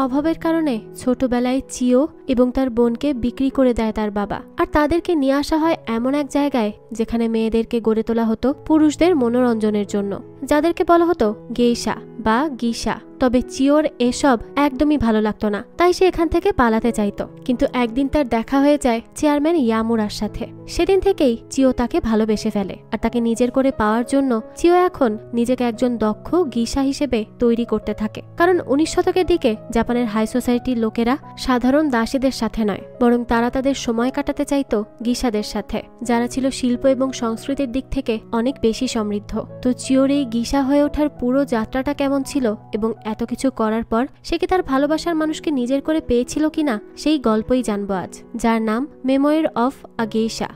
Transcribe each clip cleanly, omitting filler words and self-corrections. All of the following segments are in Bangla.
অভাবের কারণে ছোটবেলায় চিও এবং তার বোনকে বিক্রি করে দেয় তার বাবা, আর তাদেরকে নিয়ে আসা হয় এমন এক জায়গায় যেখানে মেয়েদেরকে গড়ে তোলা হতো পুরুষদের মনোরঞ্জনের জন্য, যাদেরকে বলা হতো গেইশা বা গিসা। তবে চিওর এসব একদমই ভালো লাগতো না, তাই সে এখান থেকে পালাতে চাইতো। কিন্তু একদিন তার দেখা হয়ে যায় চেয়ারম্যান ইয়ামুরার সাথে। সেদিন থেকেই চিও তাকে ভালোবেসে ফেলে, আর তাকে নিজের করে পাওয়ার জন্য চিও এখন নিজেকে একজন দক্ষ গিসা হিসেবে তৈরি করতে থাকে। কারণ 19 শতকের দিকে জাপানের হাই সোসাইটির লোকেরা সাধারণ দাসীদের সাথে নয়, বরং তারা তাদের সময় কাটাতে চাইতো গিসাদের সাথে, যারা ছিল শিল্প এবং সংস্কৃতির দিক থেকে অনেক বেশি সমৃদ্ধ। তো চিওর এই গিসা হয়ে ওঠার পুরো যাত্রাটা কেমন ছিল এবং এত কিছু করার পর সে কি তার ভালোবাসার মানুষকে নিজের করে পেয়েছিল কিনা, সেই গল্পই জানবো আজ, যার নাম মেমোয়ার অফ আ গেইশা।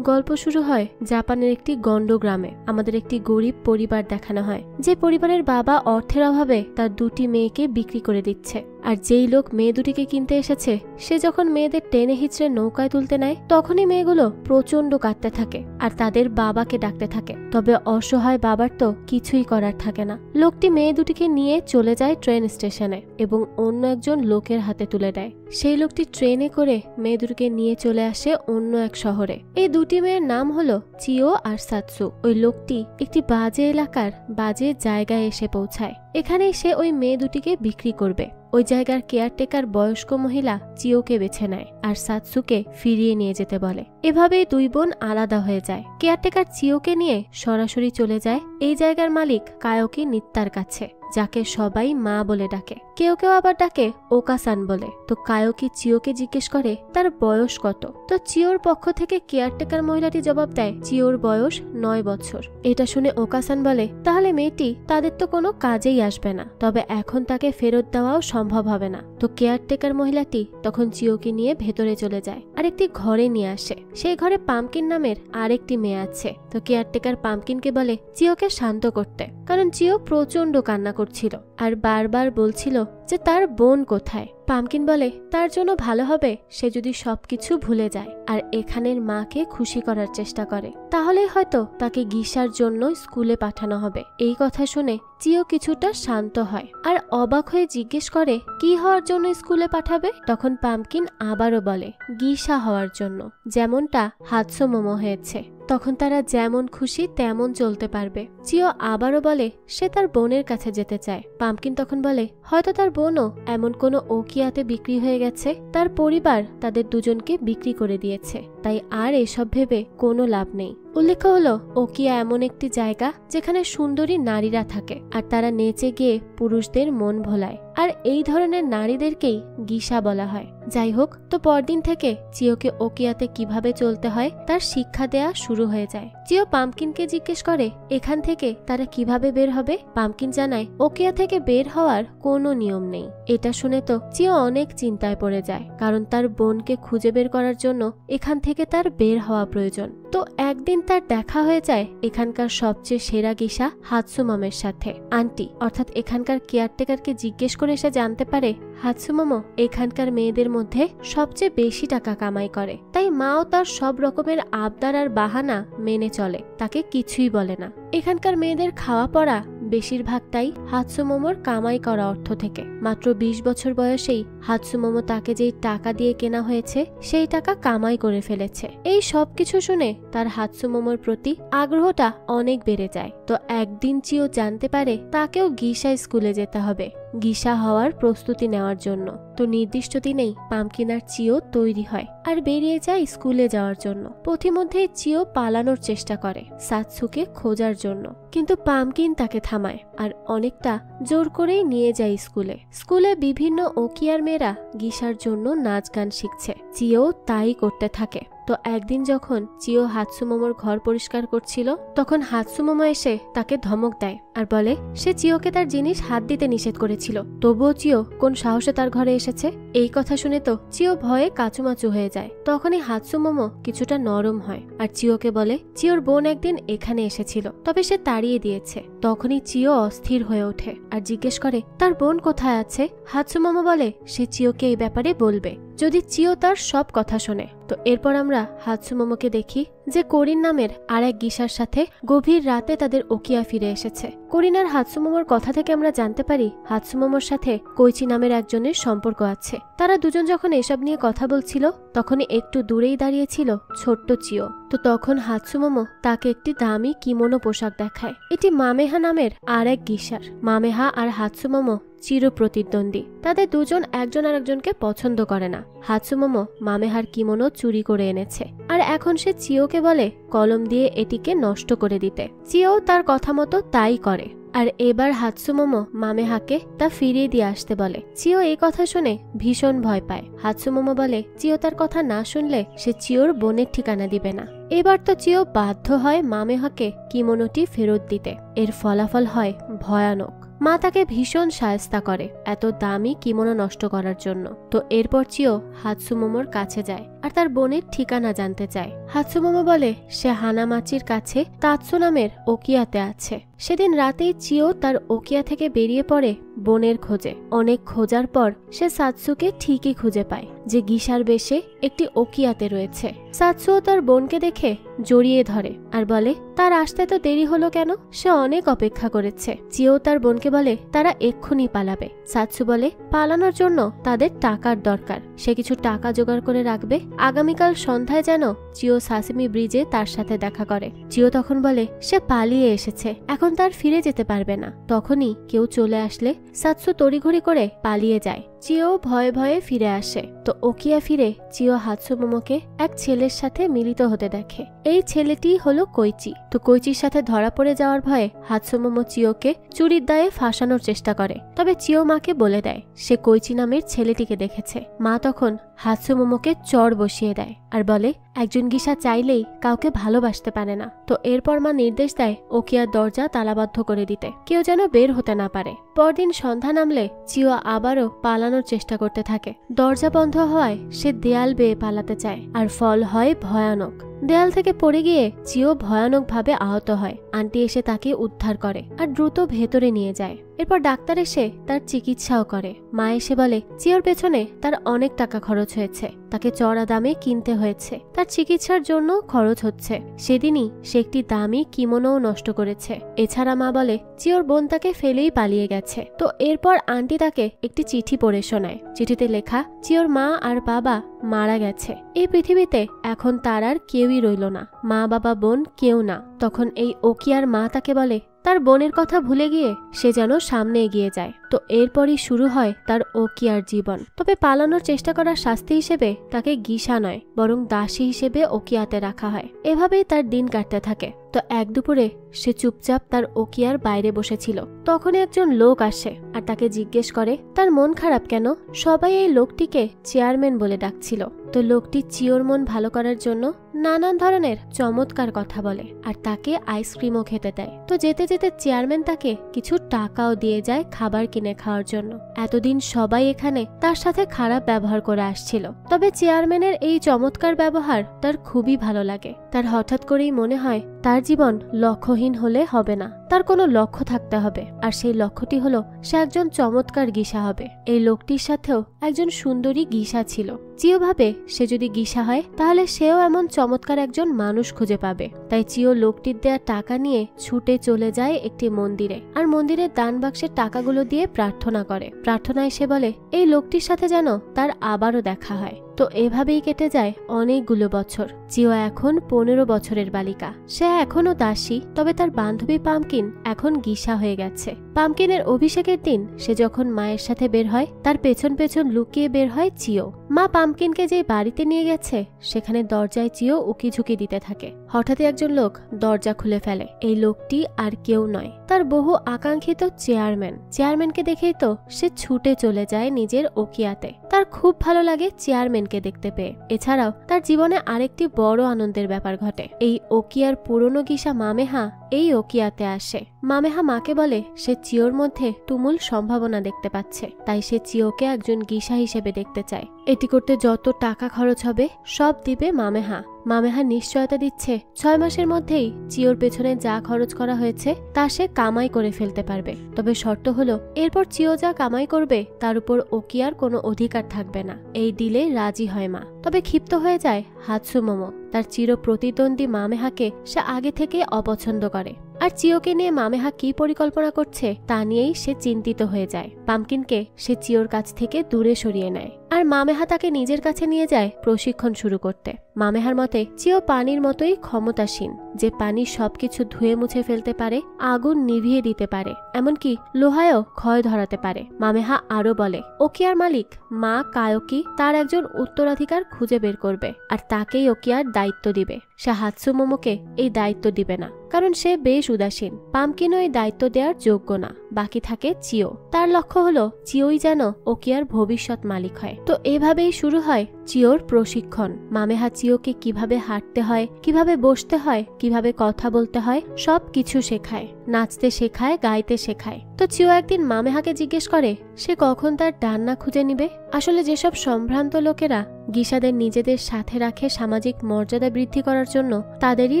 গল্প শুরু হয় জাপানের একটি গন্ড গ্রামে। আমাদের একটি গরিব পরিবার দেখানো হয়, যে পরিবারের বাবা অর্থের অভাবে তার দুটি মেয়েকে বিক্রি করে দিচ্ছে। আর যেই লোক মেয়ে দুটিকে কিনতে এসেছে সে যখন মেয়েদের টেনে হিচড়ে নৌকায় তুলতে নেয়, তখনই মেয়েগুলো প্রচন্ড কাঁদতে থাকে আর তাদের বাবাকে ডাকতে থাকে। তবে অসহায় বাবার তো কিছুই করার থাকে না। লোকটি মেয়ে দুটিকে নিয়ে চলে যায় ট্রেন স্টেশনে এবং অন্য একজন লোকের হাতে তুলে দেয়। সেই লোকটি ট্রেনে করে মেয়ে দুটিকে নিয়ে চলে আসে অন্য এক শহরে। এই দুটি মেয়ের নাম হলো চিও আর সাতসু। ওই লোকটি একটি বাজে এলাকার বাজে জায়গায় এসে পৌঁছায়। এখানেই সে ওই মেয়ে দুটিকে বিক্রি করবে। ওই জায়গার কেয়ারটেকার বয়স্ক মহিলা চিওকে বেছে নেয় আর সাতসুকে ফিরিয়ে নিয়ে যেতে বলে। এভাবেই দুই বোন আলাদা হয়ে যায়। কেয়ারটেকার চিওকে নিয়ে সরাসরি চলে যায় এই জায়গার মালিক কায়োকি নিত্তার কাছে, যাকে সবাই মা বলে ডাকে। কেউ কেউ আবার ডাকে ওকাসান বলে। তো কায়োকি চিওকে জিজ্ঞেস করে তার বয়স কত। তো চিওর পক্ষ থেকে কেয়ারটেকার মহিলাটি জবাব দেয় চিওর বয়স 9 বছর। এটা শুনে ওকাসান বলে তাহলে মেয়েটি তাদের তো কোনো কাজেই আসবে না, তবে এখন তাকে ফেরত দেওয়াও সম্ভব হবে না। তো কেয়ারটেকার মহিলাটি তখন চিওকে নিয়ে ভেতরে চলে যায় আর একটি ঘরে নিয়ে আসে। সেই ঘরে পামকিন নামের আরেকটি মেয়ে আছে। তো কেয়ারটেকার পামকিনকে বলে চিওকে শান্ত করতে, কারণ চিও প্রচন্ড কান্না করছিল আর বারবার বলছিল যে তার বোন কোথায়। পামকিন বলে তার জন্য ভালো হবে সে যদি সবকিছু ভুলে যায় আর এখানের মাকে খুশি করার চেষ্টা করে, তাহলেই হয়তো তাকে গিসার জন্য স্কুলে পাঠানো হবে। এই কথা শুনে চিও কিছুটা শান্ত হয় আর অবাক হয়ে জিজ্ঞেস করে কি হওয়ার জন্য স্কুলে পাঠাবে। তখন পামকিন আবারও বলে গিসা হওয়ার জন্য, যেমনটা হাতসো মোমো হয়েছে। তখন তারা যেমন খুশি তেমন চলতে পারবে। চিও আবারও বলে সে তার বোনের কাছে যেতে চায়। পামকিন তখন বলে হয়তো তার বোনও এমন কোনো ওকিয়াতে বিক্রি হয়ে গেছে, তার পরিবার তাদের দুজনকে বিক্রি করে দিয়েছে, তাই আর এসব ভেবে কোনো লাভ নেই। উল্লেখ্য হলো ওকিয়া এমন একটি জায়গা যেখানে সুন্দরী নারীরা থাকে আর তারা নেচে গিয়ে পুরুষদের মন ভোলায়, আর এই ধরনের নারীদেরকেই গিসা বলা হয়। যাই হোক, তো পরদিন থেকে চিওকে ওকিয়াতে কিভাবে চলতে হয় তার শিক্ষা দেয়া শুরু হয়ে যায়। চিও পামকিনকে জিজ্ঞেস করে এখান থেকে তারা কিভাবে বের হবে। পামকিন জানায় ওকিয়া থেকে বের হওয়ার কোনো নিয়ম নেই। এটা শুনে তো চিও অনেক চিন্তায় পড়ে যায়, কারণ তার বোনকে খুঁজে বের করার জন্য এখান থেকে তার বের হওয়া প্রয়োজন। তো একদিন তার দেখা হয়ে যায় এখানকার সবচেয়ে সেরা গিসা হাতসুমামের সাথে। আন্টি অর্থাৎ এখানকার কেয়ারটেকারকে জিজ্ঞেস করে সে জানতে পারে হাতসুমামো এখানকার মেয়েদের মধ্যে সবচেয়ে বেশি টাকা কামাই করে, তাই মাও তার সব রকমের আবদার আর বাহানা মেনে চলে, তাকে কিছুই বলে না। এখানকার মেয়েদের খাওয়া পড়া বেশিরভাগটাই হাতসুমোমোর কামাই করা অর্থ থেকে। মাত্র 20 বছর বয়সেই হাতসুমোমো তাকে যেই টাকা দিয়ে কেনা হয়েছে সেই টাকা কামাই করে ফেলেছে। এই সব কিছু শুনে তার হাতসুমোমোর প্রতি আগ্রহটা অনেক বেড়ে যায়। তো একদিন চিও জানতে পারে তাকেও গিসা স্কুলে যেতে হবে গিসা হওয়ার প্রস্তুতি নেওয়ার জন্য। তো নির্দিষ্ট দিনেই পামকিন আর চিও তৈরি হয় আর বেরিয়ে যায় স্কুলে যাওয়ার জন্য। পথিমধ্যেই চিও পালানোর চেষ্টা করে সাতসুকে খোঁজার জন্য, কিন্তু পামকিন তাকে থামায় আর অনেকটা জোর করেই নিয়ে যায় স্কুলে। স্কুলে বিভিন্ন ওকিয়ার মেয়েরা গিসার জন্য নাচ গান শিখছে, চিও তাই করতে থাকে। তো একদিন যখন চিও হাতসুমোমোর ঘর পরিষ্কার করছিল, তখন হাতসুমোমো এসে তাকে ধমক দেয় আর বলে সে চিওকে তার জিনিস হাত দিতে নিষেধ করেছিল, তবুও চিও কোন সাহসে তার ঘরে এসেছে। এই কথা শুনে তো চিও ভয়ে কাচুমাচু হয়ে যায়। তখনই হাতসুমোমো কিছুটা নরম হয় আর চিওকে বলে চিওর বোন একদিন এখানে এসেছিল, তবে সে তাড়িয়ে দিয়েছে। তখনই চিও অস্থির হয়ে ওঠে আর জিজ্ঞেস করে তার বোন কোথায় আছে। হাতসুমোমো বলে সে চিওকে এই ব্যাপারে বলবে, যদি চিও তার সব কথা শোনে। তো এরপর আমরা হাতসুমোমোকে দেখি যে করিন নামের আর এক গিসার সাথে গভীর রাতে তাদের ওকিয়া ফিরে এসেছে। করিন আর হাতসুমোমোর কথা থেকে আমরা জানতে পারি হাতসুমোমোর সাথে কোইচি নামের একজনের সম্পর্ক আছে। তারা দুজন যখন এসব নিয়ে কথা বলছিল তখনই একটু দূরেই দাঁড়িয়েছিল ছোট্ট চিও। তো তখন হাতসুমোমো তাকে একটি দামি কিমোনো পোশাক দেখায়। এটি মামেহা নামের আর এক গিসার। মামেহা আর হাতসুমোমো চির প্রতিদ্বন্দ্বী। তাদের দুজন একজন আরেকজনকে পছন্দ করে না। হাতসুমোমো মামেহার কিমোনো চুরি করে এনেছে আর এখন সে চিওকে বলে কলম দিয়ে এটিকে নষ্ট করে দিতে। চিও তার কথা মতো তাই করে আর এবার হাতসুমোমো মামেহাকে তা ফিরিয়ে দিয়ে আসতে বলে। চিও এই কথা শুনে ভীষণ ভয় পায়। হাতসুমোমো বলে চিও তার কথা না শুনলে সে চিওর বোনের ঠিকানা দিবে না। এবার তো চিও বাধ্য হয় মামেহাকে কিমোনোটি ফেরত দিতে। এর ফলাফল হয় ভয়ানক। মা তাকে ভীষণ সায়স্তা করে এত দামি কিমোনো নষ্ট করার জন্য। তো এরপর চিও হাতসুমোমোর কাছে যায় আর তার বোনের ঠিকানা জানতে চায়। হাতসুমোমো বলে সে হানামাচির কাছে তাৎসু নামের ওকিয়াতে আছে। সেদিন রাতেই চিও তার ওকিয়া থেকে বেরিয়ে পড়ে বোনের খোঁজে। অনেক খোঁজার পর সে সাতসুকে ঠিকই খুঁজে পায় যে গিসার বেশে একটি ওকিয়াতে রয়েছে। সাতসুও তার বোনকে দেখে জড়িয়ে ধরে আর বলে তার আসতে তো দেরি হলো কেন, সে অনেক অপেক্ষা করেছে। চিও তার বোনকে বলে তারা এক্ষুনি পালাবে। সাতসু বলে পালানোর জন্য তাদের টাকার দরকার, সে কিছু টাকা জোগাড় করে রাখবে। আগামীকাল সন্ধ্যায় যেন চিও সাসিমি ব্রিজে তার সাথে দেখা করে। চিও তখন বলে সে পালিয়ে এসেছে, এখন তার ফিরে যেতে পারবে না। তখনই কেউ চলে আসলে সাতসু তড়িঘড়ি করে পালিয়ে যায়। চিও ভয়ে ভয়ে ফিরে আসে। তো ওকিয়া ফিরে চিও হাতসুমোমোকে এক ছেলের সাথে মিলিত হতে দেখে। এই ছেলেটি হলো কোইচি। তো কোইচির সাথে ধরা পড়ে যাওয়ার ভয়ে হাতসুমোমো চিওকে চুরির দায়ে ফাঁসানোর চেষ্টা করে। তবে চিও মাকে বলে দেয় সে কোইচি নামের ছেলেটিকে দেখেছে। মা তখন হাতসুমোমোকে চড় বসিয়ে দেয় আর বলে একজন গিসা চাইলেই কাউকে ভালোবাসতে পারে না। তো এরপর মা নির্দেশ দেয় ওকিয়ার দরজা তালাবদ্ধ করে দিতে, কেউ যেন বের হতে না পারে। পরদিন সন্ধ্যা নামলে চিও আবারও পালানোর চেষ্টা করতে থাকে। দরজা বন্ধ হওয়ায় সে দেয়াল বেয়ে পালাতে চায় আর ফল হয় ভয়ানক। দেয়াল থেকে পড়ে গিয়ে চিও ভয়ানকভাবে আহত হয়। আন্টি এসে তাকে উদ্ধার করে আর দ্রুত ভেতরে নিয়ে যায়। এরপর ডাক্তার এসে তার চিকিৎসাও করে। মা এসে বলে চিওর পেছনে তার অনেক টাকা খরচ হয়েছে, তাকে চড়া দামে কিনতে হয়েছে, তার চিকিৎসার জন্য খরচ হচ্ছে। সেদিনই সে একটি দামি কিমোনোও নষ্ট করেছে। এছাড়া মা বলে চিওর বোন তাকে ফেলেই পালিয়ে গেছে। তো এরপর আন্টি তাকে একটি চিঠি পড়ে শোনায়। চিঠিতে লেখা চিওর মা আর বাবা মারা গেছে। এই পৃথিবীতে এখন তার আর কেউই রইল না, মা বাবা বোন কেউ না। তখন এই ওকিয়ার মা তাকে বলে তার বোনের কথা ভুলে গিয়ে সে যেন সামনে এগিয়ে যায়। তো এরপরই শুরু হয় তার ওকিয়ার জীবন। তবে পালানোর চেষ্টা করার শাস্তি হিসেবে তাকে গিসা নয় বরং দাসী হিসেবে ওকিয়াতে রাখা হয়। এভাবেই তার দিন কাটতে থাকে। তো এক দুপুরে সে চুপচাপ তার ওকিয়ার বাইরে বসেছিল। তখনই একজন লোক আসে আর তাকে জিজ্ঞেস করে তার মন খারাপ কেন। সবাই এই লোকটিকে চেয়ারম্যান বলে ডাকছিল। তো লোকটি চিওর মন ভালো করার জন্য নানান ধরনের চমৎকার কথা বলে আর তাকে আইসক্রিমও খেতে দেয়। তো যেতে যেতে চেয়ারম্যান তাকে কিছু টাকাও দিয়ে যায় খাবার কিনে খাওয়ার জন্য। এতদিন সবাই এখানে তার সাথে খারাপ ব্যবহার করে আসছিল, তবে চেয়ারম্যানের এই চমৎকার ব্যবহার তার খুবই ভালো লাগে। তার হঠাৎ করেই মনে হয় তার জীবন লক্ষ্যহীন হলে হবে না, তার কোনো লক্ষ্য থাকতে হবে। আর সেই লক্ষ্যটি হলো সে একজন চমৎকার গিসা হবে। এই লোকটির সাথেও একজন সুন্দরী গিসা ছিল। চিও ভাবে সে যদি গিসা হয় তাহলে সেও এমন চমৎকার একজন মানুষ খুঁজে পাবে। তাই চিও লোকটির দেয়া টাকা নিয়ে ছুটে চলে যায় একটি মন্দিরে আর মন্দিরের দান বাক্সের টাকাগুলো দিয়ে প্রার্থনা করে। প্রার্থনায় সে বলে এই লোকটির সাথে যেন তার আবারও দেখা হয়। তো এভাবেই কেটে যায় অনেকগুলো বছর। চিও এখন 15 বছরের বালিকা। সে এখনো দাসী, তবে তার বান্ধবী পামকিন এখন গিসা হয়ে গেছে। পামকিনের অভিষেকের দিন সে যখন মায়ের সাথে বের হয় তার পেছন পেছন লুকিয়ে বের হয় চিও। মা পামকিনকে যে বাড়িতে নিয়ে গেছে সেখানে দরজায় চিও উকিঝুঁকি দিতে থাকে। হঠাৎই একজন লোক দরজা খুলে ফেলে। এই লোকটি আর কেউ নয়, তার বহু আকাঙ্ক্ষিত চেয়ারম্যান। চেয়ারম্যানকে দেখেই তো সে ছুটে চলে যায় নিজের ওকিয়াতে। তার খুব ভালো লাগে চেয়ারম্যানকে দেখতে পেয়ে। এছাড়াও তার জীবনে আরেকটি বড় আনন্দের ব্যাপার ঘটে। এই ওকিয়ার পুরনো গিসা মামেহা এই ওকিয়াতে আসে। মামেহা মাকে বলে সে চিওর মধ্যে তুমুল সম্ভাবনা দেখতে পাচ্ছে, তাই সে চিওকে একজন গিসা হিসেবে দেখতে চায়। এটি করতে যত টাকা খরচ হবে সব দিবে মামেহা। মামেহা নিশ্চয়তা দিচ্ছে 6 মাসের মধ্যেই চিওর পেছনে যা খরচ করা হয়েছে তা সে কামাই করে ফেলতে পারবে। তবে শর্ত হলো এরপর চিও যা কামাই করবে তার উপর ওকিয়ার কোনো অধিকার থাকবে না। এই ডিলে রাজি হয় মা। তবে ক্ষিপ্ত হয়ে যায় হাতসুমোমো। তার চির প্রতিদ্বন্দ্বী মামেহাকে সে আগে থেকে অপছন্দ করে। আর চিওকে নিয়ে মামেহা কি পরিকল্পনা করছে তা নিয়েই সে চিন্তিত হয়ে যায়। পামকিনকে সে চিওর কাছ থেকে দূরে সরিয়ে নেয় আর মামেহা তাকে নিজের কাছে নিয়ে যায় প্রশিক্ষণ শুরু করতে। মামেহার মতে চিও পানির মতোই ক্ষমতাসীন, যে পানি সবকিছু ধুয়ে মুছে ফেলতে পারে, আগুন নিভিয়ে দিতে পারে, এমনকি লোহায়ও ক্ষয় ধরাতে পারে। মামেহা আরো বলে ওকিয়ার মালিক মা কায়োকি তার একজন উত্তরাধিকার খুঁজে বের করবে আর তাকেই ওকিয়ার দায়িত্ব দিবে। সে হাতসুমোমোকে এই দায়িত্ব দিবে না, কারণ সে বেশ উদাসীন। পামকিনও এই দায়িত্ব দেওয়ার যোগ্য না। বাকি থাকে চিও। তার লক্ষ্য হলো চিওই যেন ওকিয়ার ভবিষ্যৎ মালিক হয়। তো এভাবেই শুরু হয় চিওর প্রশিক্ষণ। মামেহা চিওকে কিভাবে হাঁটতে হয়, কিভাবে বসতে হয়, কিভাবে কথা বলতে হয় সবকিছু শেখায়। নাচতে শেখায়, গাইতে শেখায়। তো চিও একদিন মামেহাকে জিজ্ঞেস করে সে কখন তার ডান্না খুঁজে নিবে। আসলে যেসব সম্ভ্রান্ত লোকেরা গিসাদের নিজেদের সাথে রাখে সামাজিক মর্যাদা বৃদ্ধি করার জন্য তাদেরই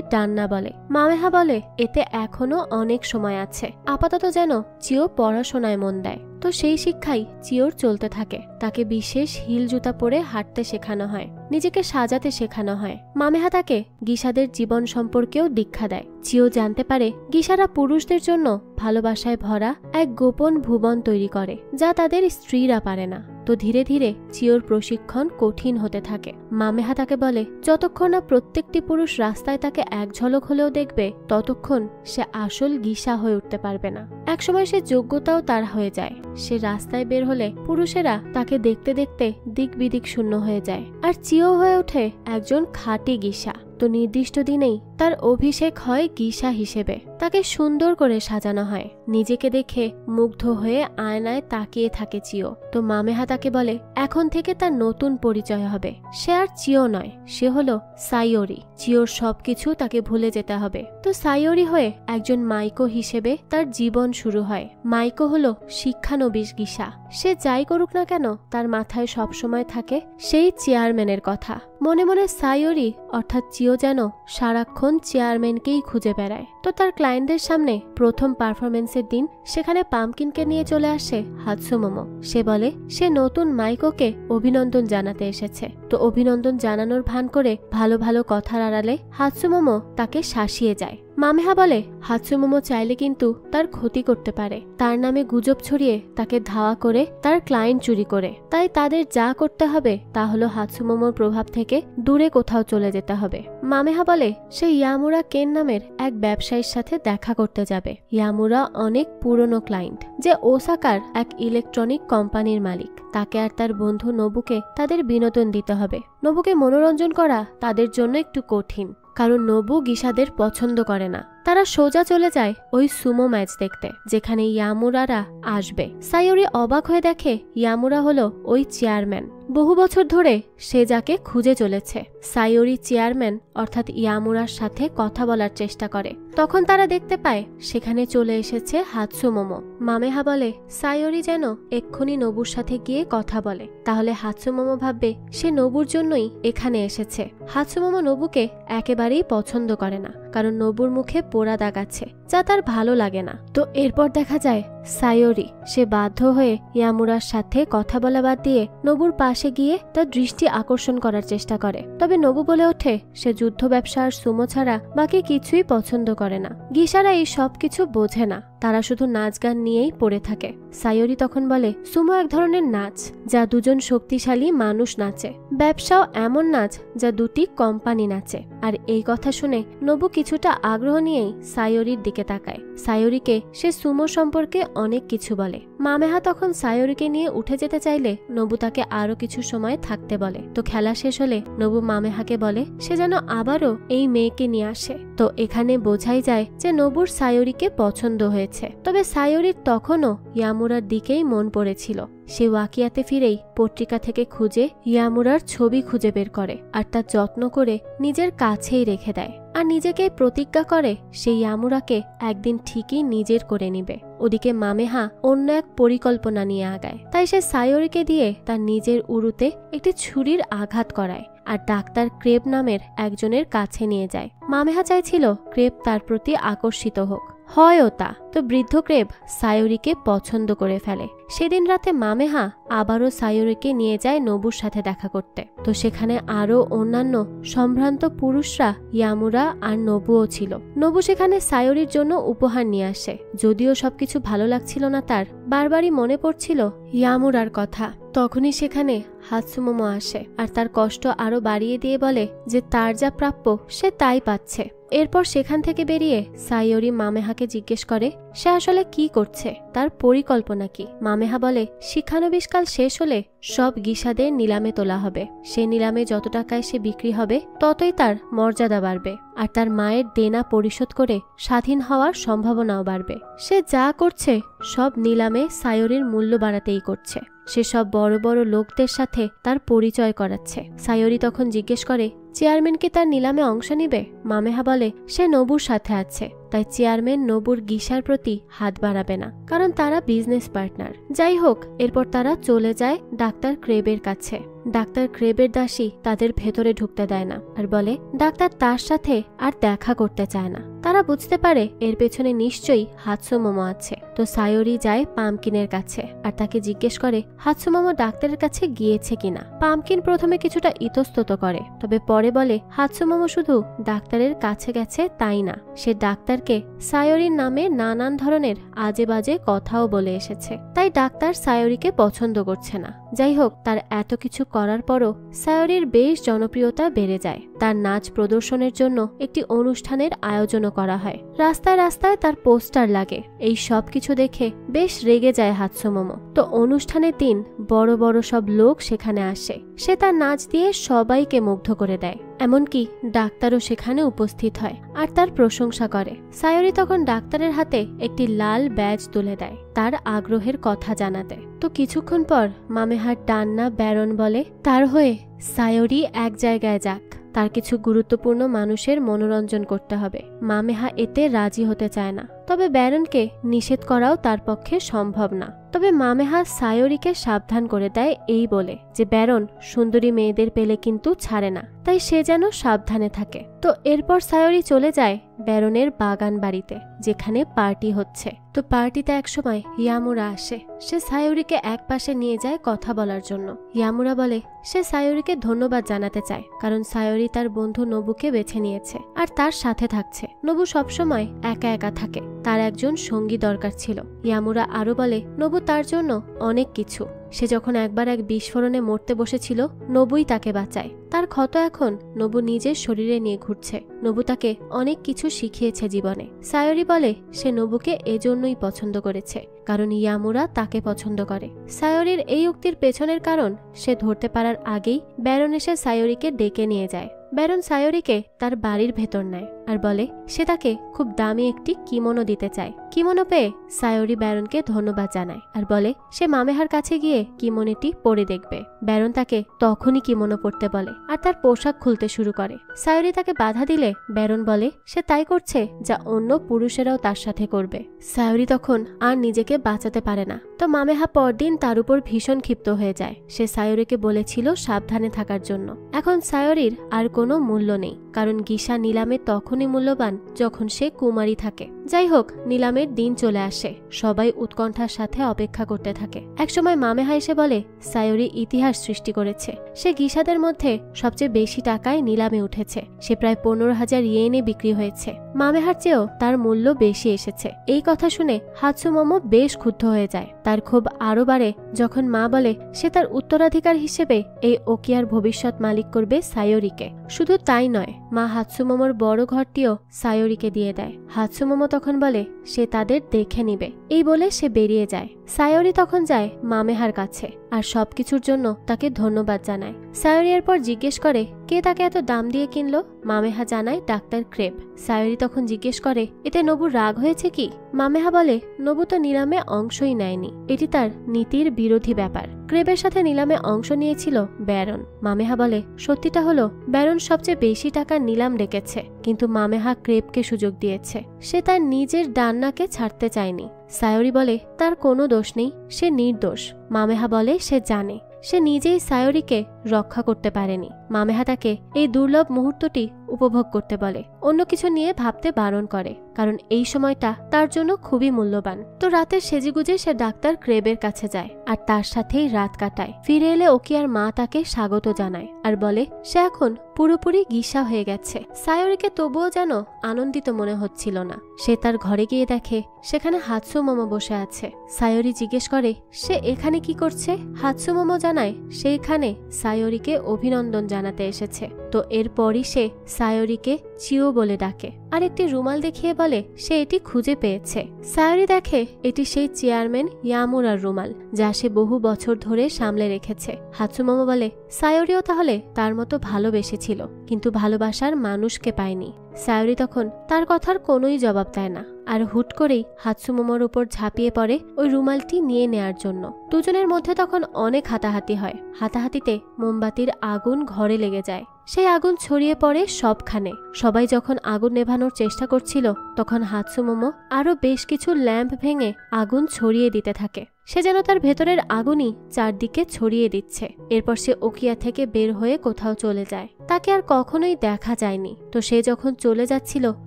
ডান্না বলে। মামেহা বলে এতে এখনো অনেক সময় আছে, আপাতত যেন চিও পড়াশোনায় মন দেয়। তো সেই শিক্ষাই চিওর চলতে থাকে। তাকে বিশেষ হিল জুতা পরে হাঁটতে শেখানো হয়, নিজেকে সাজাতে শেখানো হয়। মামেহা তাকে গিসাদের জীবন সম্পর্কেও দীক্ষা দেয়। চিও জানতে পারে গিসারা পুরুষদের জন্য ভালোবাসায় ভরা এক গোপন ভুবন তৈরি করে, যা তাদের স্ত্রীরা পারে না। তো ধীরে ধীরে চিওর প্রশিক্ষণ কঠিন হতে থাকে। মামেহা তাকে বলে যতক্ষণ না প্রত্যেকটি পুরুষ রাস্তায় তাকে এক ঝলক হলেও দেখবে, ততক্ষণ সে আসল গিসা হয়ে উঠতে পারবে না। একসময় সে যোগ্যতাও তার হয়ে যায়। সে রাস্তায় বের হলে পুরুষেরা তাকে দেখতে দেখতে দিক বিদিক শূন্য হয়ে যায় আর চিও হয়ে ওঠে একজন খাঁটি গিসা। তো নির্দিষ্ট দিনেই তার অভিষেক হয় গিসা হিসেবে। তাকে সুন্দর করে সাজানো হয়। নিজেকে দেখে মুগ্ধ হয়ে আয়নায় তাকিয়ে থাকে চিও। তো মামেহা তাকে বলে এখন থেকে তার নতুন পরিচয় হবে। সে আর চিও নয়, সে হলো সাইওরি। চিওর সবকিছু তাকে ভুলে যেতে হবে। তো সাইওরি হয়ে একজন মাইকো হিসেবে তার জীবন শুরু হয়। মাইকো হলো শিক্ষানবিশ গিসা। সে যাই করুক না কেন তার মাথায় সবসময় থাকে সেই চেয়ারম্যানের কথা। মনে মনে সাইওরি অর্থাৎ চিও যেন সারাক্ষণ চেয়ারম্যানকেই খুঁজে বেড়ায়। তো তার ক্লায়েন্টদের সামনে প্রথম পারফরমেন্সের দিন সেখানে পামকিনকে নিয়ে চলে আসে হাতসুমোমো। সে বলে সে নতুন মাইকোকে অভিনন্দন জানাতে এসেছে। তো অভিনন্দন জানানোর ভান করে ভালো ভালো কথার আড়ালে হাতসুমোমো তাকে শাসিয়ে যায়। মামেহা বলে হাতসুমোমো চাইলে কিন্তু তার ক্ষতি করতে পারে, তার নামে গুজব ছড়িয়ে তাকে ধাওয়া করে তার ক্লায়েন্ট চুরি করে। তাই তাদের যা করতে হবে তা হলো হাতসুমোমোর প্রভাব থেকে দূরে কোথাও চলে যেতে হবে। মামেহা বলে সে ইয়ামুরা কেন নামের এক ব্যবসায়ীর সাথে দেখা করতে যাবে। ইয়ামুরা অনেক পুরনো ক্লায়েন্ট, যে ওসাকার এক ইলেকট্রনিক কোম্পানির মালিক। তাকে আর তার বন্ধু নবুকে তাদের বিনোদন দিতে হবে। নবুকে মনোরঞ্জন করা তাদের জন্য একটু কঠিন, কারণ নবু গিসাদের পছন্দ করে না। তারা সোজা চলে যায় ওই সুমো ম্যাচ দেখতে, যেখানে ইয়ামুরারা আসবে। সাইওরি অবাক হয়ে দেখে ইয়ামুরা হলো ওই চেয়ারম্যান। বহু বছর ধরে সে যাকে খুঁজে চলেছে। সাইওরি চেয়ারম্যান অর্থাৎ ইয়ামুরার সাথে কথা বলার চেষ্টা করে। তখন তারা দেখতে পায় সেখানে চলে এসেছে হাতসুমোমো। মামেহা বলে সাইওরি যেন এক্ষুনি নবুর সাথে গিয়ে কথা বলে, তাহলে হাতসুমোমো ভাববে সে নবুর জন্যই এখানে এসেছে। হাতসুমোমো নবুকে একেবারেই পছন্দ করে না, কারণ নবুর মুখে পোড়া দাগ আছে, যা তার ভালো লাগে না। তো এরপর দেখা যায় সাইওরি সে বাধ্য হয়ে ইয়ামুরার সাথে কথা বলা বাদ দিয়ে নবুর পাশে গিয়ে তার দৃষ্টি আকর্ষণ করার চেষ্টা করে। তবে নবু বলে ওঠে সে যুদ্ধ ব্যবসা আর সুমো ছাড়া বাকি কিছুই পছন্দ করে না। গিসারা এই সব কিছু বোঝে না, তারা শুধু নাচ গান নিয়েই পড়ে থাকে। সাইওরি তখন বলে সুমো এক ধরনের নাচ, যা দুজন শক্তিশালী মানুষ নাচে। ব্যবসাও এমন নাচ যা দুটি কোম্পানি নাচে। আর এই কথা শুনে নবু কিছুটা আগ্রহ নিয়েই সাইওরির দিকে তাকায়। সাইওরিকে সে সুমো সম্পর্কে অনেক কিছু বলে। মামেহা তখন সাইওরিকে নিয়ে উঠে যেতে চাইলে নবু তাকে আরো কিছু সময় থাকতে বলে। তো খেলা শেষ হলে নবু মামেহাকে বলে সে যেন আবারও এই মেয়েকে নিয়ে আসে। তো এখানে বোঝাই যায় যে নবুর সাইওরিকে পছন্দ হয়েছে। তবে সাইওরির তখনও ইয়ামুরার দিকেই মন পড়েছিল। সে ওয়াকিয়াতে ফিরেই পত্রিকা থেকে খুঁজে ইয়ামুরার ছবি খুঁজে বের করে আর তা যত্ন করে নিজের কাছেই রেখে দেয়। আর নিজেকে প্রতিজ্ঞা করে সেই ইয়ামুরাকে একদিন ঠিকই নিজের করে নিবে। ওদিকে মামেহা অন্য এক পরিকল্পনা নিয়ে আগায়। তাই সে সায়োরিকে দিয়ে তার নিজের উরুতে একটি ছুরির আঘাত করায় আর ডাক্তার ক্রেব নামের একজনের কাছে নিয়ে যায়। মামেহা চাইছিল ক্রেব তার প্রতি আকর্ষিত হোক, হয়ও তা। তো বৃদ্ধ ক্রেব সায়োরিকে পছন্দ করে ফেলে। সেদিন রাতে মামেহা আবারও সায়োরিকে নিয়ে যায় নবুর সাথে দেখা করতে। তো সেখানে আরো অন্যান্য সম্ভ্রান্ত পুরুষরা ইয়ামুরা আর নবুও ছিল। নবু সেখানে সায়োরির জন্য উপহার নিয়ে আসে। যদিও সবকিছু ভালো লাগছিল না তার, বারবারই মনে পড়ছিল ইয়ামুরার কথা। তখনই সেখানে হাতসুমোমো আসে আর তার কষ্ট আরো বাড়িয়ে দিয়ে বলে যে তার যা প্রাপ্য সে তাই পাচ্ছে। এরপর সেখান থেকে বেরিয়ে সায়োরি মামেহাকে জিজ্ঞেস করে সে আসলে কি করছে, তার পরিকল্পনা কি। মামেহা বলে শিক্ষানবিষ্কাল শেষ হলে সব গিসাদের নিলামে তোলা হবে। সে নিলামে যত টাকায় সে বিক্রি হবে ততই তার মর্যাদা বাড়বে আর তার মায়ের দেনা পরিশোধ করে স্বাধীন হওয়ার সম্ভাবনাও বাড়বে। সে যা করছে সব নিলামে সায়োরির মূল্য বাড়াতেই করছে। সে সব বড় বড় লোকদের সাথে তার পরিচয় করাচ্ছে। সায়োরি তখন জিজ্ঞেস করে চেয়ারম্যান কি তার নিলামে অংশ নিবে। মামেহা বলে সে নবুর সাথে আছে, তাই চেয়ারম্যান নবুর গিসার প্রতি হাত বাড়াবে না, কারণ তারা বিজনেস পার্টনার। যাই হোক, এরপর তারা চলে যায় ডাক্তার ক্রেবের কাছে। ডাক্তার ক্রেবের দাসী তাদের ভেতরে ঢুকতে দেয় না আর বলে ডাক্তার তার সাথে আর দেখা করতে চায় না। তারা বুঝতে পারে এর পেছনে নিশ্চয়ই হাতসুমোমো আছে। তো সায়োরি যায় পামকিনের কাছে আর তাকে জিজ্ঞেস করে হাতসুমোমো ডাক্তারের কাছে গিয়েছে কিনা। পামকিন প্রথমে কিছুটা ইতস্তত করে, তবে পরে বলে হাতসুমোমো শুধু ডাক্তারের কাছে গেছে তাই না, সে ডাক্তারকে সায়োরির নামে নানান ধরনের আজে বাজে কথাও বলে এসেছে। তাই ডাক্তার সায়োরিকে পছন্দ করছে না। যাই হোক, তার এত কিছু করার পরও সায়োরির বেশ জনপ্রিয়তা বেড়ে যায়। তার নাচ প্রদর্শনের জন্য একটি অনুষ্ঠানের আয়োজনও করা হয়। রাস্তায় রাস্তায় তার পোস্টার লাগে। এই সব কিছু দেখে বেশ রেগে যায় হাতসুমোমো। তো অনুষ্ঠানের দিন বড় বড় সব লোক সেখানে আসে। সে তার নাচ দিয়ে সবাইকে মুগ্ধ করে দেয়, এমনকি ডাক্তারও সেখানে উপস্থিত হয় আর তার প্রশংসা করে। সায়োরি তখন ডাক্তারের হাতে একটি লাল ব্যাজ তুলে দেয় তার আগ্রহের কথা জানাতে। তো কিছুক্ষণ পর মামেহার ডান্না ব্যারন বলে তার হয়ে সায়োরি এক জায়গায় যাক, তার কিছু গুরুত্বপূর্ণ মানুষের মনোরঞ্জন করতে হবে। মামেহা এতে রাজি হতে চায় না, তবে ব্যারনকে নিষেধ করাও তার পক্ষে সম্ভব না। তবে মামেহা সায়োরিকে সাবধান করে দেয় এই বলে যে ব্যারন সুন্দরী মেয়েদের পেলে কিন্তু ছাড়ে না, তাই সে যেন সাবধানে থাকে। তো এরপর সায়োরি চলে যায় ব্যারনের বাগান বাড়িতে, যেখানে পার্টি হচ্ছে। তো পার্টিতে একসময় ইয়ামুরা আসে। সে সায়োরিকে এক পাশে নিয়ে যায় কথা বলার জন্য। ইয়ামুরা বলে সে সায়োরিকে ধন্যবাদ জানাতে চায়, কারণ সায়োরি তার বন্ধু নবুকে বেছে নিয়েছে আর তার সাথে থাকছে। নবু সবসময় একা একা থাকে, তার একজন সঙ্গী দরকার ছিল। ইয়ামুরা আরো বলে নবু তার জন্য অনেক কিছু। সে যখন একবার এক বিস্ফোরণে মরতে বসেছিল, নবুই তাকে বাঁচায়। তার ক্ষত এখন নবু নিজের শরীরে নিয়ে ঘুরছে। নবু তাকে অনেক কিছু শিখিয়েছে জীবনে। সায়োরি বলে সে নবুকে এজন্যই পছন্দ করেছে, কারণ ইয়ামুরা তাকে পছন্দ করে। সায়োরির এই উক্তির পেছনের কারণ সে ধরতে পারার আগেই ব্যারন এসে সায়োরিকে ডেকে নিয়ে যায়। ব্যারন সায়োরিকে তার বাড়ির ভেতর নেয় আর বলে সে তাকে খুব দামি একটি কিমোনো দিতে চায়। কিমোনো পেয়ে সায়োরি ব্যারনকে ধন্যবাদ জানায় আর বলে সে মামেহার কাছে গিয়ে কিমোনোটি পরে দেখবে। ব্যারন তাকে তখনই কিমোনো পরতে বলে আর তার পোশাক খুলতে শুরু করে। সায়োরি তাকে বাধা দিলে ব্যারন বলে সে তাই করছে যা অন্য পুরুষেরাও তার সাথে করবে। সায়োরি তখন আর নিজেকে বাঁচাতে পারে না। তো মামেহা পরদিন তার উপর ভীষণ ক্ষিপ্ত হয়ে যায়। সে সায়োরিকে বলেছিল সাবধানে থাকার জন্য। এখন সায়োরির আর কোনো মূল্য নেই, কারণ গিসা নিলামে তখনই মূল্যবান যখন সে কুমারী থাকে। যাই হোক, নিলামের দিন চলে আসে। সবাই উৎকণ্ঠার সাথে অপেক্ষা করতে থাকে। একসময় মামেহা এসে বলে সায়োরি ইতিহাস সৃষ্টি করেছে। সে গিসাদের মধ্যে সবচেয়ে বেশি টাকায় নিলামে উঠেছে। সে প্রায় 15,000 ইয়েনে বিক্রি হয়েছে। মামেহার চেয়েও তার মূল্য বেশি এসেছে। এই কথা শুনে হাতসুমোমো বেশ ক্ষুব্ধ হয়ে যায়। তার ক্ষোভ আরো বাড়ে যখন মা বলে সে তার উত্তরাধিকার হিসেবে এই ওকিয়ার ভবিষ্যৎ মালিক করবে সায়োরিকে। শুধু তাই নয়, মা হাতসুমোমোর বড় ঘরটিও সায়োরিকে দিয়ে দেয়। হাতসুমোমো তখন বলে সে তাদের দেখে নিবে। এই বলে সে বেরিয়ে যায়। সায়োরি তখন যায় মামেহার কাছে আর সবকিছুর জন্য তাকে ধন্যবাদ জানায়। সায়োরি এরপর জিজ্ঞেস করে কে তাকে এত দাম দিয়ে কিনলো। মামেহা জানায় ডাক্তার ক্রেব। সায়োরি তখন জিজ্ঞেস করে এতে নবুর রাগ হয়েছে কি। মামেহা বলে নবু তো নিলামে অংশই নেয়নি, এটি তার নীতির বিরোধী ব্যাপার। ক্রেবের সাথে নিলামে অংশ নিয়েছিল ব্যারন। মামেহা বলে সত্যিটা হলো ব্যারন সবচেয়ে বেশি টাকার নিলাম ডেকেছে, কিন্তু মামেহা ক্রেবকে সুযোগ দিয়েছে। সে তার নিজের ডান্নাকে ছাড়তে চায়নি। সায়োরি বলে তার কোনো দোষ নেই, সে নির্দোষ। মামেহা বলে সে জানে, সে নিজেই সায়োরিকে রক্ষা করতে পারেনি। মামেহা তাকে এই দুর্লভ মুহূর্তটি উপভোগ করতে বলে, অন্য কিছু নিয়ে ভাবতে বারণ করে, কারণ এই সময়টা তার জন্য খুবই মূল্যবান। তো রাতের সেজেগুজে সে ডাক্তার ক্রেবের কাছে যায় আর তার সাথেই রাত কাটায়। ফিরে এলে ওকিয়ার মা তাকে স্বাগত জানায় আর বলে সে এখন পুরোপুরি গিসা হয়ে গেছে। সায়োরিকে তবুও যেন আনন্দিত মনে হচ্ছিল না। সে তার ঘরে গিয়ে দেখে সেখানে হাতসুমোমো বসে আছে। সায়োরি জিজ্ঞেস করে সে এখানে কি করছে। হাতসুমোমো জানায় সে এখানে সায়োরিকে অভিনন্দন জানাতে এসেছে। তো এরপরই সে সায়োরিকে চিও বলে ডাকে আর একটি রুমাল দেখিয়ে বলে সে এটি খুঁজে পেয়েছে। সায়োরি দেখে এটি সেই চেয়ারম্যান ইয়ামুরার রুমাল, যা সে বহু বছর ধরে সামলে রেখেছে। হাতসুমোমো বলে সায়োরিও তাহলে তার মতো ভালোবেসেছিল, কিন্তু ভালোবাসার মানুষকে পায়নি। সায়োরি তখন তার কথার কোনোই জবাব দেয় না আর হুট করেই হাতসুমোমোর উপর ঝাঁপিয়ে পড়ে ওই রুমালটি নিয়ে নেয়ার জন্য। দুজনের মধ্যে তখন অনেক হাতাহাতি হয়। হাতাহাতিতে মোমবাতির আগুন ঘরে লেগে যায়। সেই আগুন ছড়িয়ে পড়ে সবখানে। সবাই যখন আগুন নেভানোর চেষ্টা করছিল তখন হাতসুমোমো আরো বেশ কিছু ল্যাম্প ভেঙে আগুন ছড়িয়ে দিতে থাকে। সে যেন তার ভেতরের আগুনই চারদিকে ছড়িয়ে দিচ্ছে। এরপর সে ওকিয়া থেকে বের হয়ে কোথাও চলে যায়। তাকে আর কখনোই দেখা যায়নি। তো সে যখন চলে যাচ্ছিল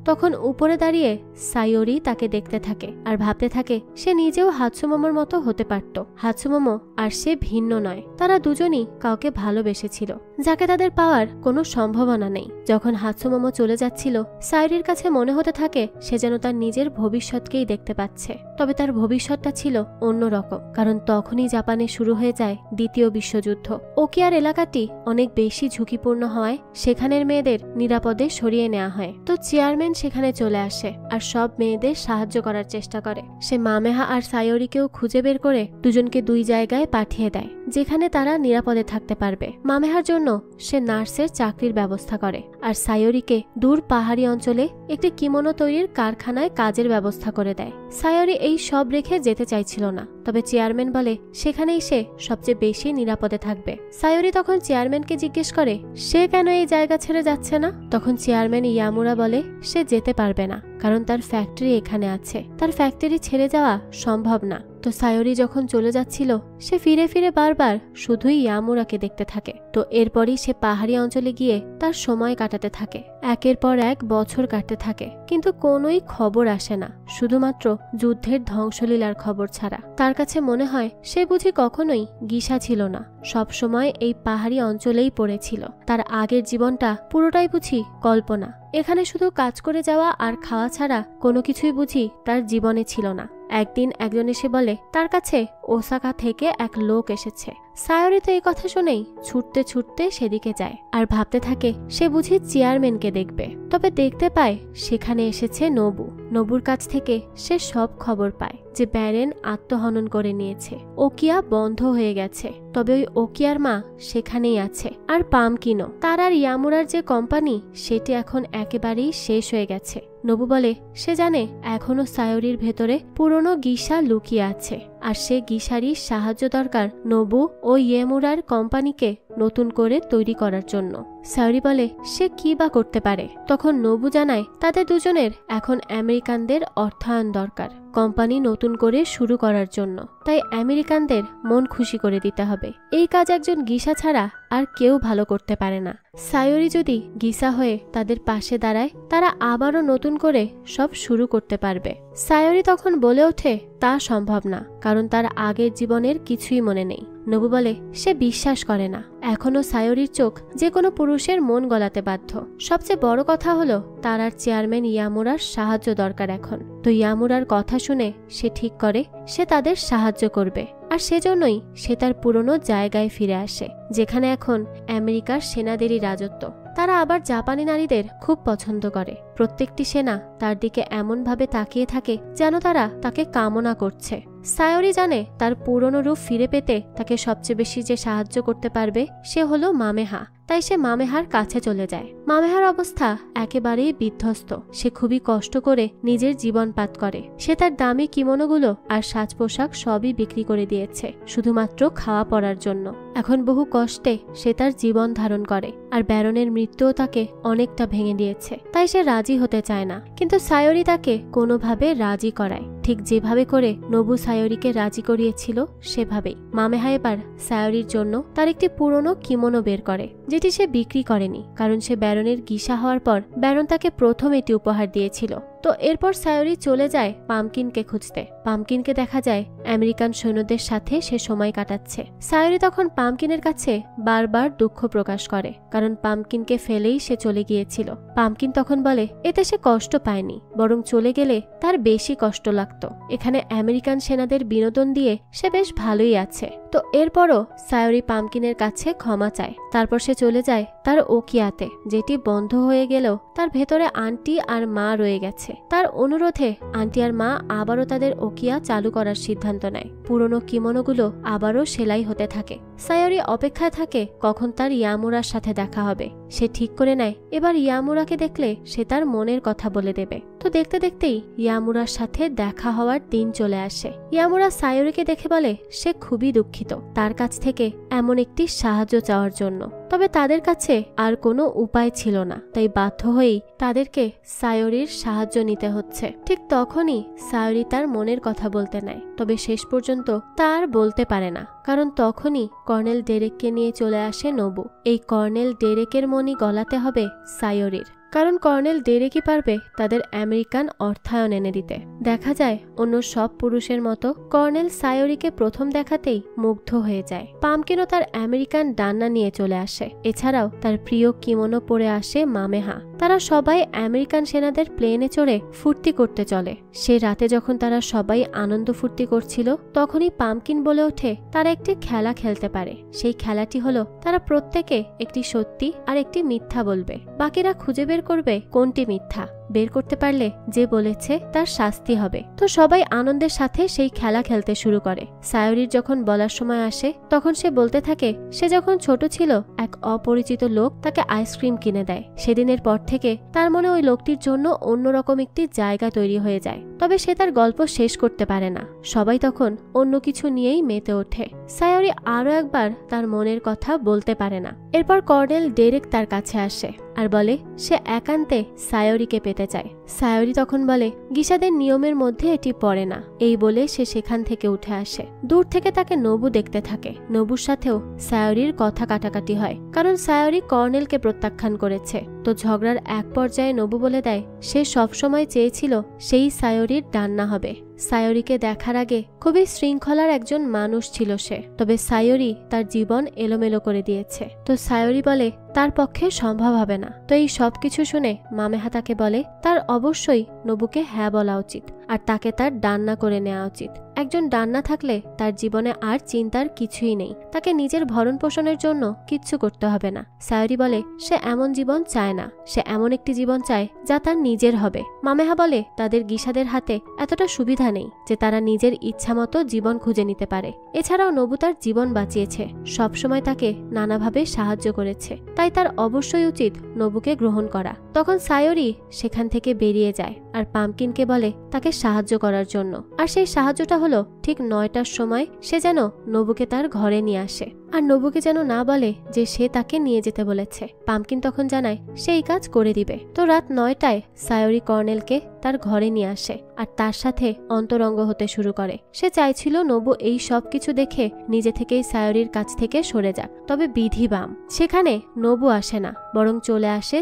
তখন উপরে দাঁড়িয়ে সায়োরি তাকে দেখতে থাকে আর ভাবতে থাকে সে নিজেও হাতসুমোমোর মতো হতে পারত। হাতসুমোমো আর সে ভিন্ন নয়, তারা দুজনই কাউকে ভালোবেসেছিল যাকে তাদের পাওয়ার কোনো সম্ভাবনা নেই। যখন হাতসুমোমো চলে যাচ্ছিল সায়োরির কাছে মনে হতে থাকে সে যেন তার নিজের ভবিষ্যৎকেই দেখতে পাচ্ছে। তবে তার ভবিষ্যৎটা ছিল অন্যরকম, কারণ তখনই জাপানে শুরু হয়ে যায় দ্বিতীয় বিশ্বযুদ্ধ। ওকিয়ার এলাকাটি অনেক বেশি ঝুঁকিপূর্ণ হওয়ায় সেখানের মেয়েদের নিরাপদে সরিয়ে নেওয়া হয়। তো চেয়ারম্যান সেখানে চলে আসে আর সব মেয়েদের সাহায্য করার চেষ্টা করে। সে মামেহা আর সায়োরিকেও খুঁজে বের করে দুজনকে দুই জায়গায় পাঠিয়ে দেয় যেখানে তারা নিরাপদে থাকতে পারবে। মামেহার জন্য সে নার্সের চাকরির ব্যবস্থা করে আর সায়োরিকে দূর পাহাড়ি অঞ্চলে একটি কিমোনো তৈরির কারখানায় কাজের ব্যবস্থা করে দেয়। সায়োরি এই সব রেখে যেতে চাইছিল না, তবে চেয়ারম্যান বলে সেখানেই সে সবচেয়ে বেশি নিরাপদে থাকবে। সায়োরি তখন চেয়ারম্যানকে জিজ্ঞেস করে সে কেন এই জায়গা ছেড়ে যাচ্ছে না। তখন চেয়ারম্যান ইয়ামুরা বলে সে যেতে পারবে না, কারণ তার ফ্যাক্টরি এখানে আছে, তার ফ্যাক্টরি ছেড়ে যাওয়া সম্ভব না। তো সায়োরি যখন চলে যাচ্ছিল সে ফিরে ফিরে বারবার শুধুই ইয়ামুরাকে দেখতে থাকে। তো এরপরই সে পাহাড়ি অঞ্চলে গিয়ে তার সময় কাটাতে থাকে। একের পর এক বছর কাটতে থাকে, কিন্তু কোনোই খবর আসে না, শুধুমাত্র যুদ্ধের ধ্বংসলীলার খবর ছাড়া। তার কাছে মনে হয় সে বুঝি কখনোই গিসা ছিল না, সব সময় এই পাহাড়ি অঞ্চলেই পড়েছিল। তার আগের জীবনটা পুরোটাই বুঝি কল্পনা। এখানে শুধু কাজ করে যাওয়া আর খাওয়া ছাড়া কোনো কিছুই বুঝি তার জীবনে ছিল না। একদিন একজন এসে বলে তার কাছে ওসাকা থেকে এক লোক এসেছে। সায়োরি তো এই কথা শুনেই ছুটতে ছুটতে সেদিকে যায় আর ভাবতে থাকে সে বুঝি চেয়ারম্যানকে দেখবে। তবে দেখতে পায় সেখানে এসেছে নবু। নবুর কাছ থেকে সে সব খবর পায় যে ব্যারেন আত্মহনন করে নিয়েছে, ওকিয়া বন্ধ হয়ে গেছে। তবে ওই ওকিয়ার মা সেখানেই আছে, আর পামকিনো তার আর ইয়ামুরার যে কোম্পানি সেটি এখন একেবারেই শেষ হয়ে গেছে। নবু বলে সে জানে এখনো সায়োরির ভেতরে পুরনো গিসা লুকিয়ে আছে আর সে গিসারই সাহায্য দরকার নবু ও ইয়েমুরার কোম্পানিকে নতুন করে তৈরি করার জন্য। সায়োরি বলে সে কি বা করতে পারে। তখন নবু জানায় তাদের দুজনের এখন আমেরিকানদের অর্থায়ন দরকার কোম্পানি নতুন করে শুরু করার জন্য, তাই আমেরিকানদের মন খুশি করে দিতে হবে। এই কাজ একজন গিসা ছাড়া আর কেউ ভালো করতে পারে না। সায়োরি যদি গিসা হয়ে তাদের পাশে দাঁড়ায় তারা আবারও নতুন করে সব শুরু করতে পারবে। সায়োরি তখন বলে ওঠে তা সম্ভব না, কারণ তার আগের জীবনের কিছুই মনে নেই। নবু বলে সে বিশ্বাস করে না, এখনো সায়োরির চোখ যে কোনো পুরুষের মন গলাতে বাধ্য। সবচেয়ে বড় কথা হলো তার আর চেয়ারম্যান ইয়ামুরার সাহায্য দরকার এখন। তো ইয়ামুরার কথা শুনে সে ঠিক করে সে তাদের সাহায্য করবে, আর সেজন্যই সে তার পুরনো জায়গায় ফিরে আসে যেখানে এখন আমেরিকার সেনাদেরই রাজত্ব। তারা আবার জাপানি নারীদের খুব পছন্দ করে। প্রত্যেকটি সেনা তার দিকে এমন ভাবে তাকিয়ে থাকে যেন তারা তাকে কামনা করছে। সায়োরি জানে তার পুরনো রূপ ফিরে পেতে তাকে সবচেয়ে বেশি যে সাহায্য করতে পারবে সে হলো মামেহা। তাই সে মামেহার কাছে চলে যায়। মামেহার অবস্থা একেবারেই বিধ্বস্ত। সে খুবই কষ্ট করে নিজের জীবনপাত করে। সে তার দামি কিমোনোগুলো আর সাজ পোশাক সবই বিক্রি করে দিয়েছে শুধুমাত্র খাওয়া পড়ার জন্য। এখন বহু কষ্টে সে তার জীবন ধারণ করে, আর ব্যারনের মৃত্যুও তাকে অনেকটা ভেঙে দিয়েছে। তাই সে রাজি হতে চায় না, কিন্তু সায়োরি তাকে কোনোভাবে রাজি করায়, ঠিক যেভাবে করে নবু সায়োরিকে রাজি করিয়েছিল সেভাবেই। মামেহা এবার সায়োরির জন্য তার একটি পুরনো কিমোনো বের করে, যেটি সে বিক্রি করেনি, কারণ সে ব্যারনের গিসা হওয়ার পর ব্যারন তাকে প্রথম এটি উপহার দিয়েছিল। তো এরপর সায়োরি চলে যায় পামকিনকে খুঁজতে। পামকিনকে দেখা যায় আমেরিকান সৈন্যদের সাথে সে সময় কাটাচ্ছে। সায়োরি তখন পামকিনের কাছে বারবার দুঃখ প্রকাশ করে, কারণ পামকিনকে ফেলেই সে চলে গিয়েছিল। পামকিন তখন বলে এতে সে কষ্ট পায়নি, বরং চলে গেলে তার বেশি কষ্ট লাগতো। এখানে আমেরিকান সেনাদের বিনোদন দিয়ে সে বেশ ভালোই আছে। তো এরপরও সায়োরি পামকিনের কাছে ক্ষমা চায়। তারপর সে চলে যায় তার ওকিয়াতে, যেটি বন্ধ হয়ে গেলেও তার ভেতরে আন্টি আর মা রয়ে গেছে। তার অনুরোধে আন্টি আর মা আবারও তাদের ওকিয়া চালু করার সিদ্ধান্ত নেয়। পুরনো কিমোনোগুলো আবারও সেলাই হতে থাকে। সায়োরি অপেক্ষায় থাকে কখন তার ইয়ামুরার সাথে দেখা হবে। সে ঠিক করে নেয় এবার ইয়ামুরাকে দেখলে সে তার মনের কথা বলে দেবে। তো দেখতে দেখতেই ইয়ামুরার সাথে দেখা হওয়ার দিন চলে আসে। ইয়ামুরা সায়োরিকে দেখে বলে সে খুবই দুঃখিত তার কাছ থেকে এমন একটি সাহায্য চাওয়ার জন্য, তবে তাদের কাছে আর কোনো উপায় ছিল না, তাই বাধ্য হয়েই তাদেরকে সায়োরির সাহায্য নিতে হচ্ছে। ঠিক তখনই সায়োরি তার মনের কথা বলতে নেয়, তবে শেষ পর্যন্ত তার বলতে পারে না, কারণ তখনই কর্নেল ডেরেককে নিয়ে চলে আসে নবু। এই কর্নেল ডেরেকের মনই গলাতে হবে সায়োরির, কারণ কর্নেল ডেরেকই পারবে তাদের আমেরিকান অর্থায়ন এনে দিতে। দেখা যায় অন্য সব পুরুষের মতো কর্নেল সায়োরিকে প্রথম দেখাতেই মুগ্ধ হয়ে যায়। পামকিনও তার আমেরিকান ডান্না নিয়ে চলে আসে। এছাড়াও তার প্রিয় কিমোনো পরে আসে মামেহা। তারা সবাই আমেরিকান সেনাদের প্লেনে চড়ে ফুর্তি করতে চলে। সে রাতে যখন তারা সবাই আনন্দ ফুর্তি করছিল, তখনই পামকিন বলে ওঠে তারা একটি খেলা খেলতে পারে। সেই খেলাটি হলো তারা প্রত্যেকে একটি সত্যি আর একটি মিথ্যা বলবে, বাকিরা খুঁজে বের করবে কোনটি মিথ্যা। বের করতে পারলে যে বলেছে তার শাস্তি হবে। তো সবাই আনন্দের সাথে সেই খেলা খেলতে শুরু করে। সায়োরির যখন বলার সময় আসে, তখন সে বলতে থাকে সে যখন ছোট ছিল এক অপরিচিত লোক তাকে আইসক্রিম কিনে দেয়। সেদিনের পর থেকে তার মনে ওই লোকটির জন্য অন্যরকম একটি জায়গা তৈরি হয়ে যায়। তবে সে তার গল্প শেষ করতে পারে না। সবাই তখন অন্য কিছু নিয়েই মেতে ওঠে। সায়োরি আরো একবার তার মনের কথা বলতে পারে না। এরপর কর্নেল ডেরেক তার কাছে আসে আর বলে সে একান্তে সায়োরিকে পেতে চায়। সায়োরি তখন বলে গিসাদের নিয়মের মধ্যে এটি পড়ে না। এই বলে সে সেখান থেকে উঠে আসে। দূর থেকে তাকে নবু দেখতে থাকে। নবুর সাথেও সায়োরির কথা কাটাকাটি হয়, কারণ সায়োরি কর্নেলকে প্রত্যাখ্যান করেছে। তো ঝগড়ার এক পর্যায়ে নবু বলে দেয় সে সবসময় চেয়েছিল সেই সায়োরির ডান্না হবে। সায়োরিকে দেখার আগে খুবই শৃঙ্খলার একজন মানুষ ছিল সে, তবে সায়োরি তার জীবন এলোমেলো করে দিয়েছে। তো সায়োরি বলে তার পক্ষে সম্ভব হবে না। তো এই সবকিছু শুনে মামেহা তাকে বলে তার অবশ্যই নবুকে হ্যাঁ বলা উচিত, আর তাকে তার ডান্না করে নেওয়া উচিত। একজন ডান্না থাকলে তার জীবনে আর চিন্তার কিছুই নেই, তাকে নিজের ভরণ পোষণের জন্য কিচ্ছু করতে হবে না। সায়োরি বলে সে এমন জীবন চায় না, সে এমন একটি জীবন চায় যা তার নিজের হবে। মামেহা বলে তাদের গিসাদের হাতে এতটা সুবিধা নেই যে তারা নিজের ইচ্ছা মতো জীবন খুঁজে নিতে পারে। এছাড়াও নবু তার জীবন বাঁচিয়েছে, সবসময় তাকে নানাভাবে সাহায্য করেছে, তাই তার অবশ্যই উচিত নবুকে গ্রহণ করা। তখন সায়োরি সেখান থেকে বেরিয়ে যায় আর পামকিনকে বলে তাকে সাহায্য করার জন্য। আর সেই সাহায্যটা হলো ঠিক 9টার সময় সে যেন নবুকে তার ঘরে নিয়ে আসে, আর নবুকে যেন না বলে যে সে তাকে নিয়ে যেতে বলেছে। পামকিন তখন জানায় সে এই কাজ করে দিবে। তো রাত 9টায় সায়োরি কর্নেলকে তার ঘরে নিয়ে আসে আর তার সাথে অন্তরঙ্গ হতে শুরু করে। সে চাইছিল নবু এই সব কিছু দেখে নিজে থেকেই সায়োরির কাছ থেকে সরে যাক, তবে বিধি বাম, সেখানে নবু আসে না, বরং চলে আসে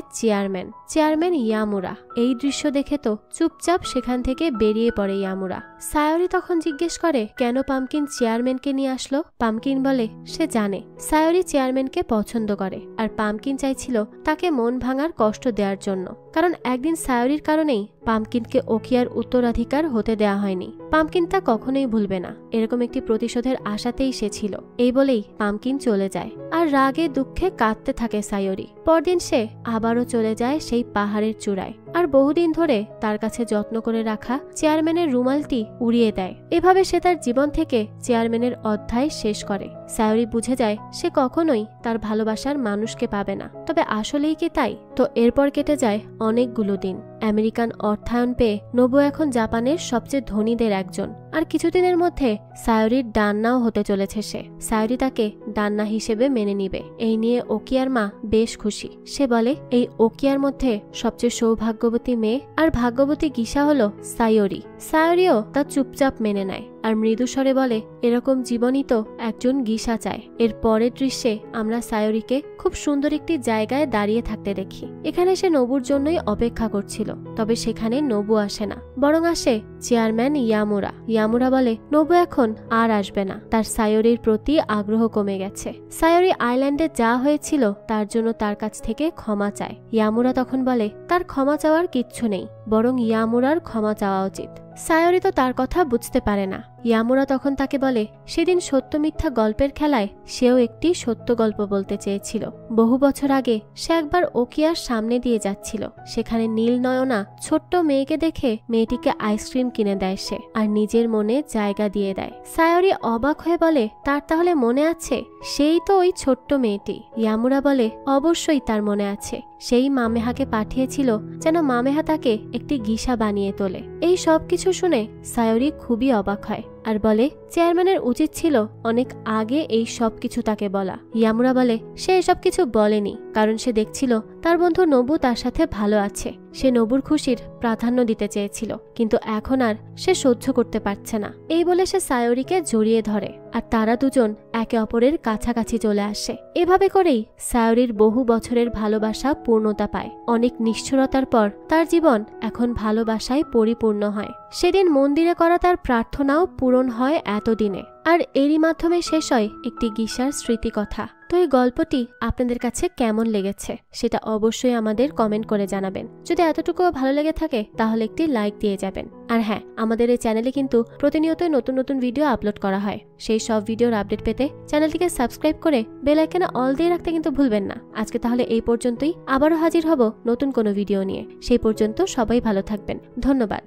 চেয়ারম্যান ইয়ামুরা। এই দৃশ্য দেখে তো চুপচাপ সেখান থেকে বেরিয়ে পড়ে ইয়ামুরা। সায়োরি তখন জিজ্ঞেস করে কেন পামকিন চেয়ারম্যানকে নিয়ে আসলো। পামকিন বলে সে জানে সায়োরি চেয়ারম্যানকে পছন্দ করে, আর পামকিন চাইছিল তাকে মন ভাঙার কষ্ট দেওয়ার জন্য, কারণ একদিন সায়োরির কারণেই পাম্পকিনকে ওকিয়ার উত্তরাধিকার হতে দেয়া হয়নি। পাম্পকিন তা কখনোই ভুলবে না। এরকম একটি প্রতিশোধের আশাতেই সে ছিল। এই বলেই পাম্পকিন চলে যায় আর রাগে দুঃখে কাঁদতে থাকে সায়োরি। পরদিন সে আবারও চলে যায় সেই পাহাড়ের চূড়ায় আর বহুদিন ধরে তার কাছে যত্ন করে রাখা চেয়ারম্যানের রুমালটি উড়িয়ে দেয়। এভাবে সে তার জীবন থেকে চেয়ারম্যানের অধ্যায় শেষ করে। সায়োরি বুঝে যায় সে কখনোই তার ভালোবাসার মানুষকে পাবে না। তবে আসলেই কি তাই? তো এরপর কেটে যায় অনেকগুলো দিন। আমেরিকান অর্থায়ন পেয়ে নোবু এখন জাপানের সবচেয়ে ধনীদের একজন। আর কিছুদিনের মধ্যে সায়োরির ডান্নাও হতে চলেছে সে। সায়োরি তাকে ডান্না হিসেবে মেনে নিবে। এই নিয়ে ওকিয়ার মা বেশ খুশি। সে বলে এই ওকিয়ার মধ্যে সবচেয়ে সৌভাগ্যবতী মেয়ে আর ভাগ্যবতী গিসা হলো সায়োরি। সায়োরিও তা চুপচাপ মেনে নেয় আর মৃদুস্বরে বলে এরকম জীবনই তো একজন গিসা চায়। এর পরের দৃশ্যে আমরা সায়োরিকে খুব সুন্দর একটি জায়গায় দাঁড়িয়ে থাকতে দেখি। এখানে সে নোবুর জন্যই অপেক্ষা করছিল। তবে সেখানে নোবু আসে না, বরং আসে চেয়ারম্যান ইয়ামুরা। ইয়ামুরা বলে নোবু এখন আর আসবে না, তার সায়োরির প্রতি আগ্রহ কমে গেছে। সায়োরি আইল্যান্ডে যা হয়েছিল তার জন্য তার কাছ থেকে ক্ষমা চায়। ইয়ামুরা তখন বলে তার ক্ষমা চাওয়ার কিচ্ছু নেই, বরং ইয়ামুরার ক্ষমা চাওয়া উচিত। সায়োরি তো তার কথা বুঝতে পারে না। ইয়ামুরা তখন তাকে বলে সেদিন সত্য মিথ্যা গল্পের খেলায় সেও একটি সত্য গল্প বলতে চেয়েছিল। বহু বছর আগে সে একবার ওকিয়ার সামনে দিয়ে যাচ্ছিল। সেখানে নীল নয়না ছোট্ট মেয়েকে দেখে মেয়েটিকে আইসক্রিম কিনে দেয় সে আর নিজের মনে জায়গা দিয়ে দেয়। সায়োরি অবাক হয়ে বলে তার তাহলে মনে আছে? সেই তো ওই ছোট্ট মেয়েটি। ইয়ামুরা বলে অবশ্যই তার মনে আছে। সেই মামেহাকে পাঠিয়েছিল যেন মামেহা তাকে একটি গিসা বানিয়ে তোলে। এই সব কিছু শুনে সায়োরি খুবই অবাক হয় আর বলে চেয়ারম্যানের উচিত ছিল অনেক আগে এই সব কিছু তাকে বলা। ইয়ামুরা বলে সে এসব কিছু বলেনি, কারণ সে দেখছিল তার বন্ধু নোবু তার সাথে ভালো আছে। সে নোবুর খুশির প্রাধান্য দিতে চেয়েছিল, কিন্তু এখন আর সে সহ্য করতে পারছে না। এই বলে সে সায়োরিকে জড়িয়ে ধরে আর তারা দুজন একে অপরের কাছাকাছি চলে আসে। এভাবে করেই সায়োরির বহু বছরের ভালোবাসা পূর্ণতা পায়। অনেক নিষ্ঠুরতার পর তার জীবন এখন ভালোবাসায় পরিপূর্ণ হয়। সেদিন মন্দিরে করা তার প্রার্থনাও পূরণ হয় এতদিনে। আর এরই মাধ্যমে শেষ হয় একটি গিসার স্মৃতিকথা। তো এই গল্পটি আপনাদের কাছে কেমন লেগেছে সেটা অবশ্যই আমাদের কমেন্ট করে জানাবেন। যদি এতটুকুও ভালো লেগে থাকে তাহলে একটি লাইক দিয়ে যাবেন। আর হ্যাঁ, আমাদের এই চ্যানেলে কিন্তু প্রতিনিয়ত নতুন নতুন ভিডিও আপলোড করা হয়। সেই সব ভিডিওর আপডেট পেতে চ্যানেলটিকে সাবস্ক্রাইব করে বেল আইকনে অল দিয়ে রাখতে কিন্তু ভুলবেন না। আজকে তাহলে এই পর্যন্তই। আবারও হাজির হব নতুন কোনো ভিডিও নিয়ে। সেই পর্যন্ত সবাই ভালো থাকবেন। ধন্যবাদ।